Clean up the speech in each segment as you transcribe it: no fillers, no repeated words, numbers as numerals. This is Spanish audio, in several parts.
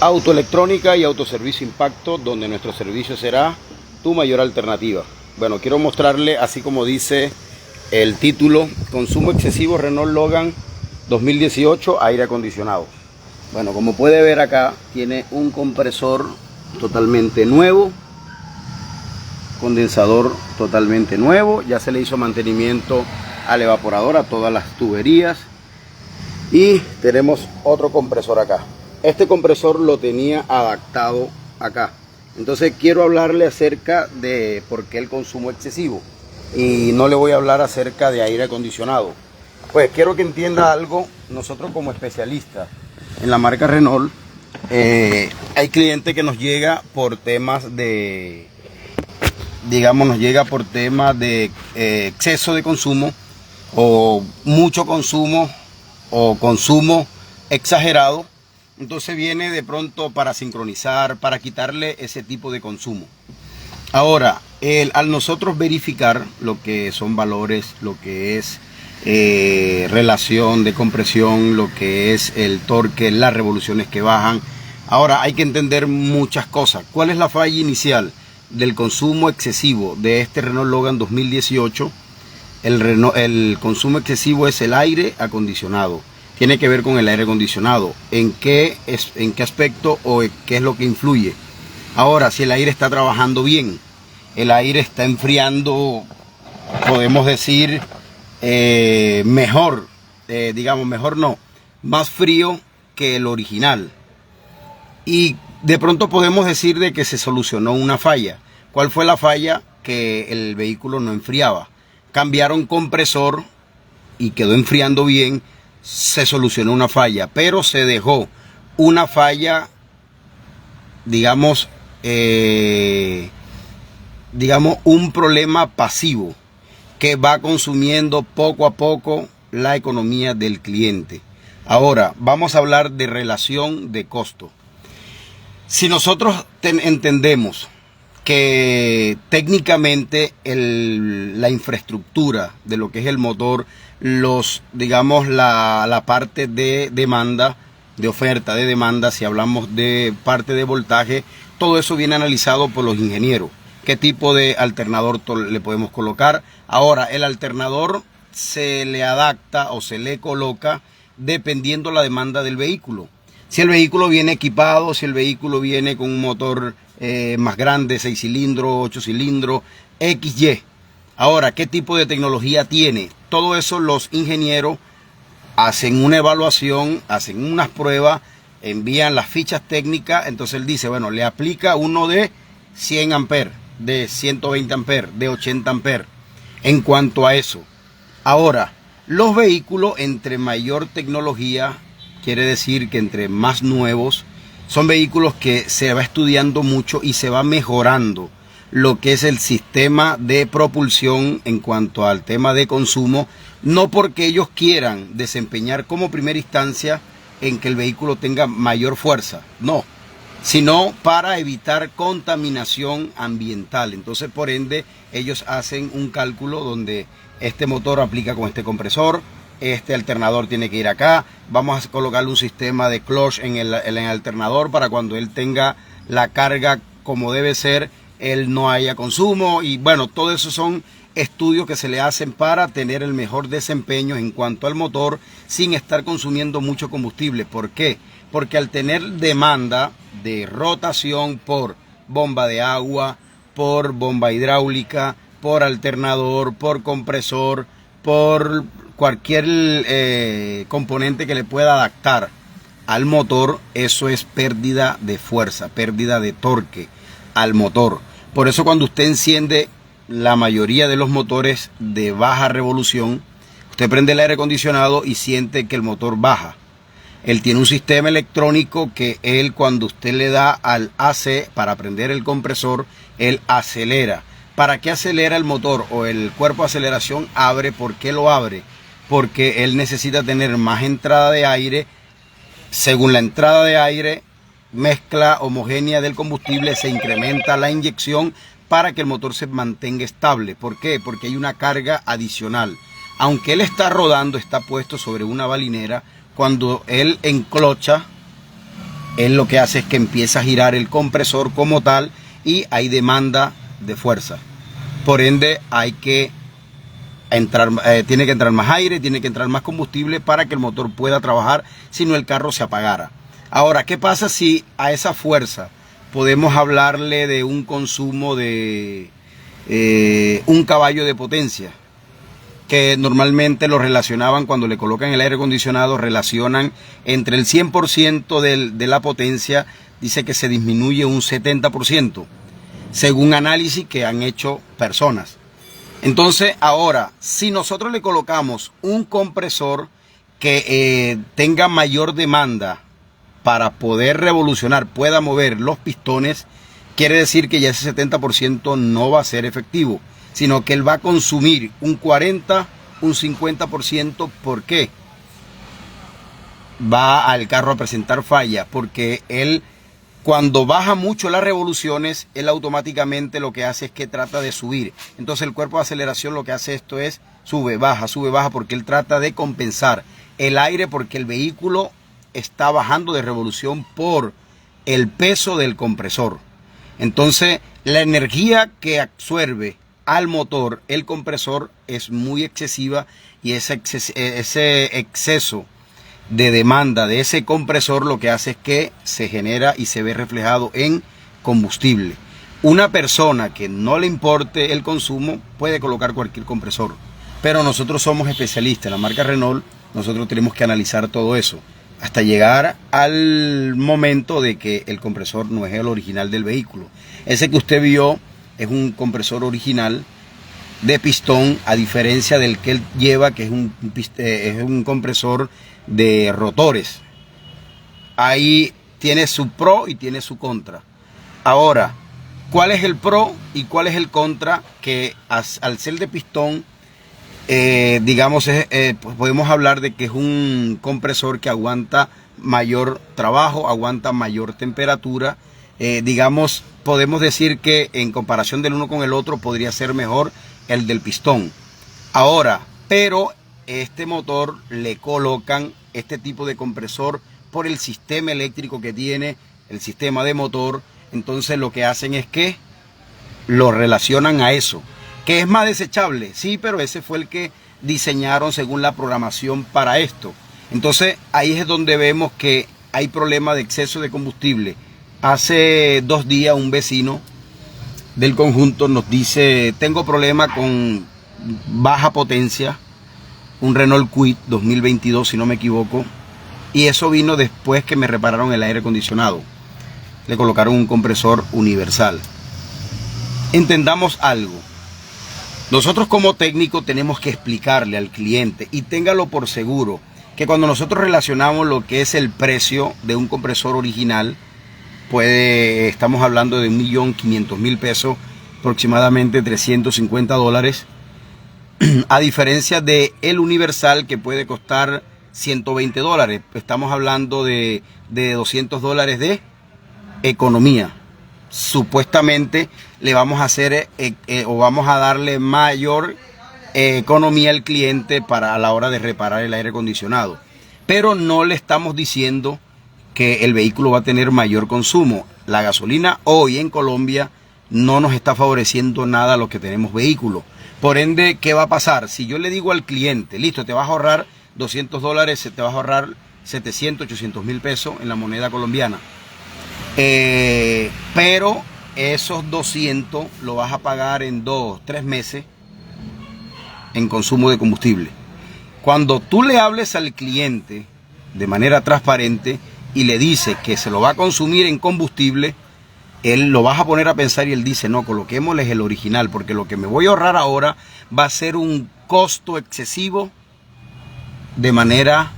Autoelectrónica y autoservicio Impacto, donde nuestro servicio será tu mayor alternativa. Bueno, quiero mostrarle, así como dice el título, consumo excesivo Renault Logan 2018, aire acondicionado. Bueno, como puede ver acá, tiene un compresor totalmente nuevo, condensador totalmente nuevo, ya se le hizo mantenimiento al evaporador, a todas las tuberías, y tenemos otro compresor acá. Este compresor lo tenía adaptado acá. Entonces quiero hablarle acerca de por qué el consumo excesivo, y no le voy a hablar acerca de aire acondicionado. Pues quiero que entienda algo. Nosotros como especialistas en la marca Renault, hay cliente que nos llega por temas de, exceso de consumo, o mucho consumo, o consumo exagerado. Entonces viene de pronto para sincronizar, para quitarle ese tipo de consumo. Ahora, al nosotros verificar lo que son valores, lo que es relación de compresión, lo que es el torque, las revoluciones que bajan. Ahora hay que entender muchas cosas. ¿Cuál es la falla inicial del consumo excesivo de este Renault Logan 2018? El consumo excesivo es el aire acondicionado. Tiene que ver con el aire acondicionado. ¿En qué aspecto o qué es lo que influye? Ahora, si el aire está trabajando bien, el aire está enfriando, podemos decir, mejor, mejor no, más frío que el original. Y de pronto podemos decir de que se solucionó una falla. ¿Cuál fue la falla? Que el vehículo no enfriaba. Cambiaron compresor y quedó enfriando bien. Se solucionó una falla, pero se dejó una falla, un problema pasivo que va consumiendo poco a poco la economía del cliente. Ahora vamos a hablar de relación de costo. Si nosotros entendemos que técnicamente la infraestructura de lo que es el motor, la parte de demanda, de oferta, de demanda, si hablamos de parte de voltaje, todo eso viene analizado por los ingenieros. ¿Qué tipo de alternador le podemos colocar? Ahora, el alternador se le adapta o se le coloca dependiendo la demanda del vehículo. Si el vehículo viene equipado, si el vehículo viene con un motor más grande, 6 cilindros, 8 cilindros, XY. Ahora, ¿qué tipo de tecnología tiene? Todo eso los ingenieros hacen una evaluación, hacen unas pruebas, envían las fichas técnicas. Entonces él dice, bueno, le aplica uno de 100 amperes, de 120 amperes, de 80 amperes. En cuanto a eso, ahora, los vehículos entre mayor tecnología, quiere decir que entre más nuevos, son vehículos que se va estudiando mucho y se va mejorando lo que es el sistema de propulsión en cuanto al tema de consumo, no porque ellos quieran desempeñar como primera instancia en que el vehículo tenga mayor fuerza, no, sino para evitar contaminación ambiental. Entonces, por ende, ellos hacen un cálculo donde este motor aplica con este compresor, este alternador tiene que ir acá, vamos a colocarle un sistema de clutch en el alternador para cuando él tenga la carga como debe ser, él no haya consumo. Y bueno, todo eso son estudios que se le hacen para tener el mejor desempeño en cuanto al motor sin estar consumiendo mucho combustible. ¿Por qué? Porque al tener demanda de rotación por bomba de agua, por bomba hidráulica, por alternador, por compresor, por cualquier componente que le pueda adaptar al motor, eso es pérdida de fuerza, pérdida de torque al motor. Por eso cuando usted enciende la mayoría de los motores de baja revolución, usted prende el aire acondicionado y siente que el motor baja. Él tiene un sistema electrónico que cuando usted le da al AC para prender el compresor, él acelera. ¿Para qué acelera el motor o el cuerpo de aceleración? Abre. ¿Por qué lo abre? Porque él necesita tener más entrada de aire. Según la entrada de aire, mezcla homogénea del combustible, se incrementa la inyección para que el motor se mantenga estable. ¿Por qué? Porque hay una carga adicional. Aunque él está rodando, está puesto sobre una balinera, cuando él enclocha, él lo que hace es que empieza a girar el compresor como tal y hay demanda de fuerza. Por ende hay que tiene que entrar más aire, tiene que entrar más combustible para que el motor pueda trabajar, si no el carro se apagara. Ahora, ¿qué pasa si a esa fuerza podemos hablarle de un consumo de 1 caballo de potencia? Que normalmente lo relacionaban cuando le colocan el aire acondicionado, relacionan entre el 100% de la potencia, dice que se disminuye un 70%, según análisis que han hecho personas. Entonces, ahora, si nosotros le colocamos un compresor que tenga mayor demanda para poder revolucionar, pueda mover los pistones, quiere decir que ya ese 70% no va a ser efectivo, sino que él va a consumir un 40, un 50%. ¿Por qué? Va al carro a presentar falla, porque él, cuando baja mucho las revoluciones, él automáticamente lo que hace es que trata de subir. Entonces el cuerpo de aceleración lo que hace esto es sube, baja, porque él trata de compensar el aire, porque el vehículo está bajando de revolución por el peso del compresor. Entonces la energía que absorbe al motor el compresor es muy excesiva, y ese exceso de demanda de ese compresor lo que hace es que se genera y se ve reflejado en combustible. Una persona que no le importe el consumo puede colocar cualquier compresor, pero nosotros somos especialistas en la marca Renault. Nosotros tenemos que analizar todo eso hasta llegar al momento de que el compresor no es el original del vehículo. Ese que usted vio es un compresor original de pistón, a diferencia del que él lleva, que es un compresor de rotores. Ahí tiene su pro y tiene su contra. Ahora, ¿cuál es el pro y cuál es el contra? Que al ser de pistón, digamos, pues podemos hablar de que es un compresor que aguanta mayor trabajo, aguanta mayor temperatura. Digamos, podemos decir que en comparación del uno con el otro podría ser mejor el del pistón. Ahora, pero este motor le colocan este tipo de compresor por el sistema eléctrico que tiene, el sistema de motor. Entonces lo que hacen es que lo relacionan a eso, que es más desechable, sí, pero ese fue el que diseñaron según la programación para esto. Entonces ahí es donde vemos que hay problema de exceso de combustible. Hace 2 días un vecino del conjunto nos dice: tengo problema con baja potencia, un Renault Kwid 2022 si no me equivoco, y eso vino después que me repararon el aire acondicionado. Le colocaron un compresor universal. Entendamos algo. Nosotros como técnico tenemos que explicarle al cliente, y téngalo por seguro, que cuando nosotros relacionamos lo que es el precio de un compresor original, estamos hablando de $1.500.000 pesos, aproximadamente $350, a diferencia de el universal, que puede costar $120. Estamos hablando de $200 de economía. Supuestamente le vamos a hacer o vamos a darle mayor economía al cliente a la hora de reparar el aire acondicionado, pero no le estamos diciendo que el vehículo va a tener mayor consumo. La gasolina hoy en Colombia no nos está favoreciendo nada a los que tenemos vehículos. Por ende, ¿qué va a pasar? Si yo le digo al cliente: listo, te vas a ahorrar $200, te vas a ahorrar 700, 800.000 pesos en la moneda colombiana, pero esos 200 lo vas a pagar en 2, 3 meses en consumo de combustible. Cuando tú le hables al cliente de manera transparente y le dices que se lo va a consumir en combustible, él lo vas a poner a pensar, y él dice: no, coloquémosles el original, porque lo que me voy a ahorrar ahora va a ser un costo excesivo de manera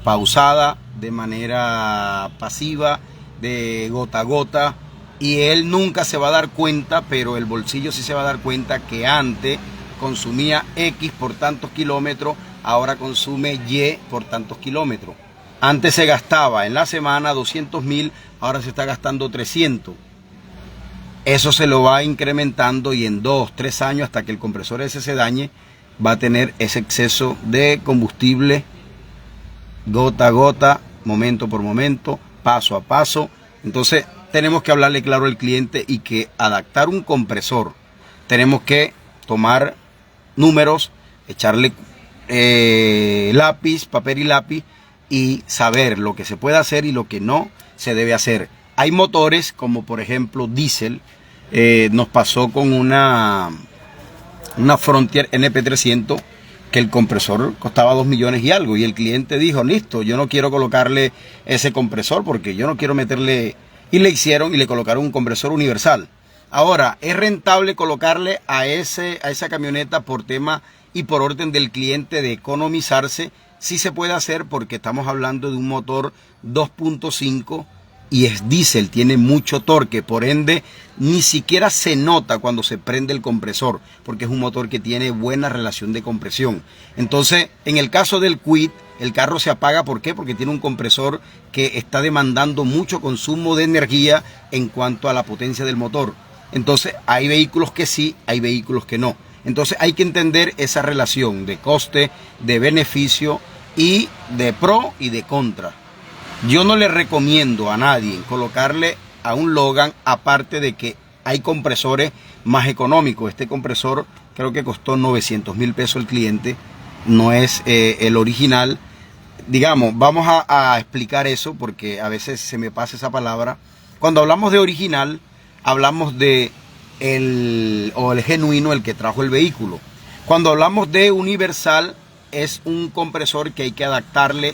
pausada, de manera pasiva, de gota a gota, y él nunca se va a dar cuenta, pero el bolsillo sí se va a dar cuenta que antes consumía X por tantos kilómetros, ahora consume Y por tantos kilómetros. Antes se gastaba en la semana 200.000, ahora se está gastando 300. Eso se lo va incrementando, y en 2, 3 años, hasta que el compresor ese se dañe, va a tener ese exceso de combustible gota a gota, momento por momento, paso a paso. Entonces tenemos que hablarle claro al cliente y que adaptar un compresor, tenemos que tomar números, echarle lápiz, papel y lápiz y saber lo que se puede hacer y lo que no se debe hacer. Hay motores como por ejemplo diésel, nos pasó con una Frontier NP300 que el compresor costaba 2 millones y algo y el cliente dijo, listo, yo no quiero colocarle ese compresor porque yo no quiero meterle, y le hicieron y le colocaron un compresor universal. Ahora, ¿es rentable colocarle a esa camioneta por tema y por orden del cliente de economizarse? Sí se puede hacer porque estamos hablando de un motor 2.5 y es diésel, tiene mucho torque, por ende ni siquiera se nota cuando se prende el compresor porque es un motor que tiene buena relación de compresión. Entonces, en el caso del Kwid, el carro se apaga, ¿por qué? Porque tiene un compresor que está demandando mucho consumo de energía en cuanto a la potencia del motor. Entonces, hay vehículos que sí, hay vehículos que no. Entonces, hay que entender esa relación de coste, de beneficio y de pro y de contra. Yo no le recomiendo a nadie colocarle a un Logan, aparte de que hay compresores más económicos. Este compresor creo que costó 900.000 pesos el cliente, no es el original. Digamos, vamos a explicar eso porque a veces se me pasa esa palabra. Cuando hablamos de original, hablamos de el genuino, el que trajo el vehículo. Cuando hablamos de universal, es un compresor que hay que adaptarle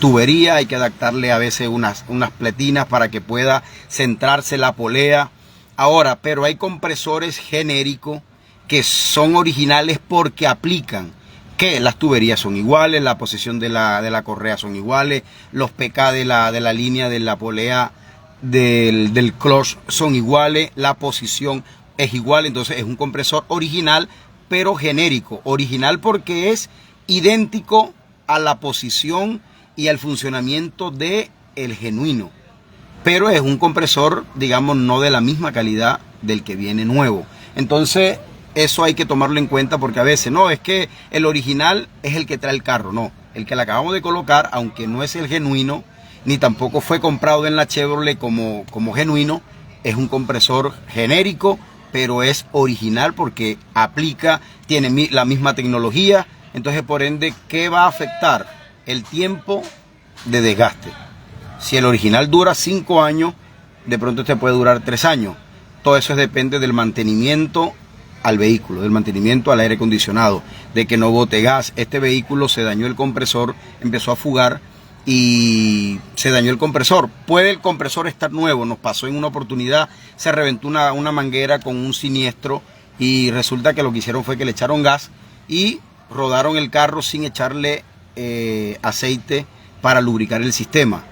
tubería, hay que adaptarle a veces unas pletinas para que pueda centrarse la polea. Ahora, pero hay compresores genéricos que son originales porque aplican que las tuberías son iguales, la posición de la correa son iguales, los PK de la línea de la polea del clutch son iguales, la posición es igual. Entonces es un compresor original pero genérico, original porque es idéntico a la posición y al funcionamiento de el genuino, pero es un compresor, digamos, no de la misma calidad del que viene nuevo. Entonces eso hay que tomarlo en cuenta porque a veces no, es que el original es el que trae el carro. No, el que le acabamos de colocar, aunque no es el genuino, ni tampoco fue comprado en la Chevrolet como genuino, es un compresor genérico, pero es original porque aplica, tiene la misma tecnología. Entonces, por ende, ¿qué va a afectar? El tiempo de desgaste. Si el original dura 5 años, de pronto este puede durar 3 años. Todo eso depende del mantenimiento al vehículo, del mantenimiento al aire acondicionado, de que no bote gas. Este vehículo se dañó el compresor, empezó a fugar y se dañó el compresor. Puede el compresor estar nuevo, nos pasó en una oportunidad, se reventó una manguera con un siniestro y resulta que lo que hicieron fue que le echaron gas y rodaron el carro sin echarle aceite para lubricar el sistema.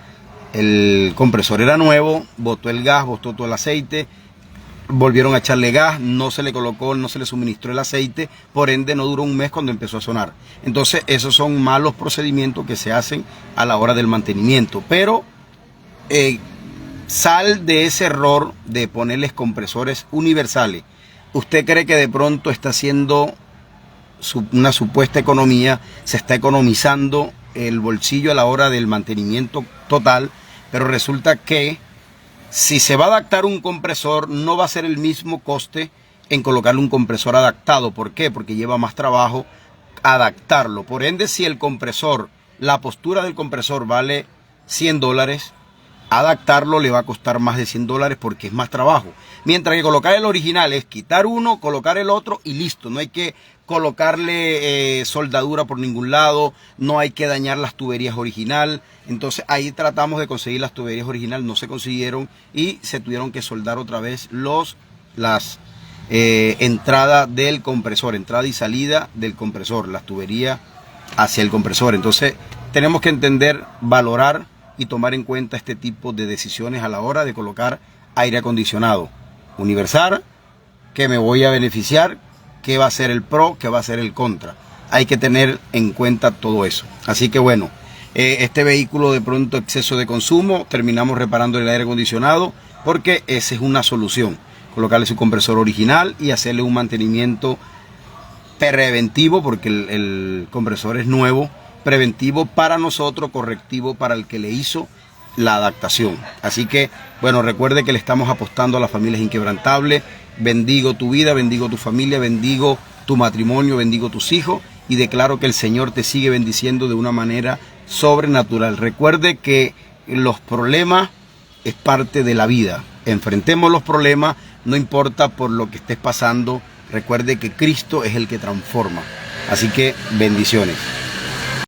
El compresor era nuevo, botó el gas, botó todo el aceite, volvieron a echarle gas, no se le colocó, no se le suministró el aceite, por ende no duró un mes cuando empezó a sonar. Entonces esos son malos procedimientos que se hacen a la hora del mantenimiento, pero sal de ese error de ponerles compresores universales. ¿Usted cree que de pronto está haciendo una supuesta economía, se está economizando el bolsillo a la hora del mantenimiento total, pero resulta que si se va a adaptar un compresor no va a ser el mismo coste en colocarle un compresor adaptado? ¿Por qué? Porque lleva más trabajo adaptarlo. Por ende, si el compresor, la postura del compresor vale $100, adaptarlo le va a costar más de $100 porque es más trabajo. Mientras que colocar el original es quitar uno, colocar el otro y listo. No hay que colocarle soldadura por ningún lado, no hay que dañar las tuberías original. Entonces ahí tratamos de conseguir las tuberías original, no se consiguieron y se tuvieron que soldar otra vez las entradas del compresor, entrada y salida del compresor, las tuberías hacia el compresor. Entonces tenemos que entender, valorar y tomar en cuenta este tipo de decisiones a la hora de colocar aire acondicionado. Universal, que me voy a beneficiar, qué va a ser el pro, qué va a ser el contra. Hay que tener en cuenta todo eso. Así que bueno, este vehículo de pronto exceso de consumo, terminamos reparando el aire acondicionado porque esa es una solución. Colocarle su compresor original y hacerle un mantenimiento preventivo porque el compresor es nuevo, preventivo para nosotros, correctivo para el que le hizo la adaptación. Así que, bueno, recuerde que le estamos apostando a las familias inquebrantables. Bendigo tu vida, bendigo tu familia, bendigo tu matrimonio, bendigo tus hijos y declaro que el Señor te sigue bendiciendo de una manera sobrenatural. Recuerde que los problemas es parte de la vida. Enfrentemos los problemas, no importa por lo que estés pasando. Recuerde que Cristo es el que transforma. Así que bendiciones.